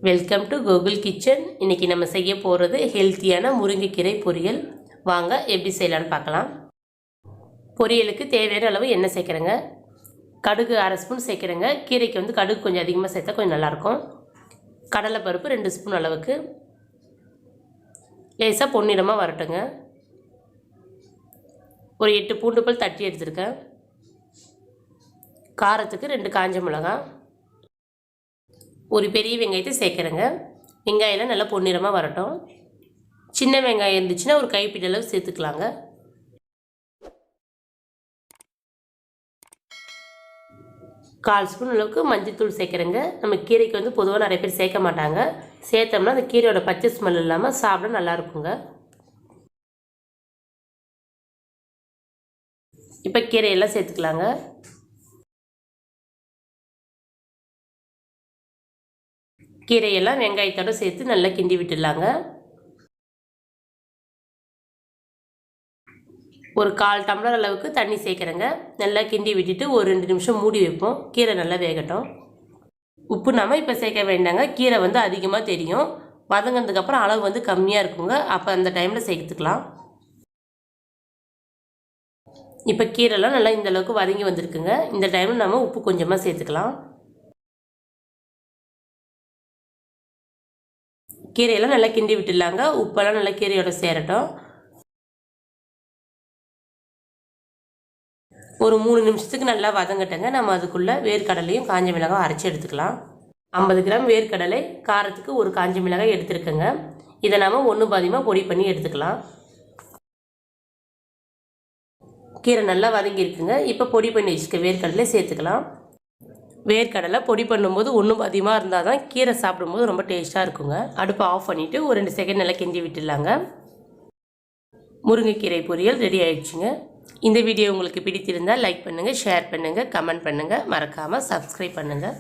Welcome to Gokul kitchen. இன்றைக்கி நம்ம செய்ய போகிறது ஹெல்த்தியான முருங்கைக்கீரை பொரியல். வாங்க எப்படி செய்யலான்னு பார்க்கலாம். பொரியலுக்கு தேவையான அளவு எண்ணெய் சேர்க்குறேங்க. கடுகு அரை ஸ்பூன் சேர்க்குறேங்க. கீரைக்கு வந்து கடுகு கொஞ்சம் அதிகமாக சேர்த்தா கொஞ்சம் நல்லாயிருக்கும். கடலைப்பருப்பு 2 ஸ்பூன் அளவுக்கு லேசாக பொன்னிறமாக வரட்டுங்க. ஒரு 8 பூண்டு பல் தட்டி எடுத்துருக்கேன். காரத்துக்கு 2 காஞ்ச மிளகாய், ஒரு பெரிய வெங்காயத்தை சேர்க்குறேங்க. வெங்காயம்லாம் நல்லா பொன்னிறமாக வரட்டும். சின்ன வெங்காயம் இருந்துச்சுன்னா ஒரு கைப்பிடி அளவு சேர்த்துக்கலாங்க. கால் ஸ்பூன் அளவுக்கு மஞ்சள்தூள் சேர்க்குறேங்க. நம்ம கீரைக்கு வந்து பொதுவாக நிறைய பேர் சேர்க்க மாட்டாங்க. சேர்த்தோம்னா அந்த கீரையோட பச்சை ஸ்மெல் இல்லாமல் சாப்பிட நல்லா இருக்குங்க. இப்போ கீரையெல்லாம் சேர்த்துக்கலாங்க. கீரையெல்லாம் வெங்காயத்தோடு சேர்த்து நல்லா கிண்டி விட்டுடலாங்க. ஒரு 1/4 டம்ளர் அளவுக்கு தண்ணி சேர்க்குறேங்க. நல்லா கிண்டி விட்டுட்டு ஒரு 2 நிமிஷம் மூடி வைப்போம். கீரை நல்லா வேகட்டும். உப்பு நம்ம இப்போ சேர்க்க வேண்டாங்க. கீரை வந்து அதிகமாக தெரியும். வதங்கினதுக்கப்புறம் அளவு வந்து கம்மியாக இருக்குங்க. அப்போ அந்த டைமில் சேர்த்துக்கலாம். இப்போ கீரைலாம் நல்லா இந்த அளவுக்கு வதங்கி வந்திருக்குங்க. இந்த டைமில் நம்ம உப்பு கொஞ்சமாக சேர்த்துக்கலாம். கீரையெல்லாம் நல்லா கிண்டி விட்டுடலாங்க. உப்பெல்லாம் நல்லா கீரையோட சேரட்டும். ஒரு 3 நிமிஷத்துக்கு நல்லா வதங்கட்டங்க. நம்ம அதுக்குள்ளே வேர்க்கடலையும் காஞ்ச மிளகாய் அரைச்சி எடுத்துக்கலாம். 50 கிராம் வேர்க்கடலை, காரத்துக்கு ஒரு காஞ்ச மிளகாய் எடுத்துருக்கேங்க. இதை நாம் 1 பாதியமாக பொடி பண்ணி எடுத்துக்கலாம். கீரை நல்லா வதங்கியிருக்குங்க. இப்போ பொடி பண்ணி வச்சுக்க வேர்க்கடலை சேர்த்துக்கலாம். வேர்க்கடலை பொடி பண்ணும்போது ஒன்றும் அதிகமாக இருந்தால் தான் கீரை சாப்பிடும்போது ரொம்ப டேஸ்ட்டாக இருக்குங்க. அடுப்பை ஆஃப் பண்ணிவிட்டு ஒரு 2 செகண்ட் நல்லா கிண்டி விட்டுடலாங்க. முருங்கைக்கீரை பொரியல் ரெடி ஆயிடுச்சுங்க. இந்த வீடியோ உங்களுக்கு பிடித்திருந்தால் லைக் பண்ணுங்கள், ஷேர் பண்ணுங்கள், கமெண்ட் பண்ணுங்கள், மறக்காமல் சப்ஸ்கிரைப் பண்ணுங்கள்.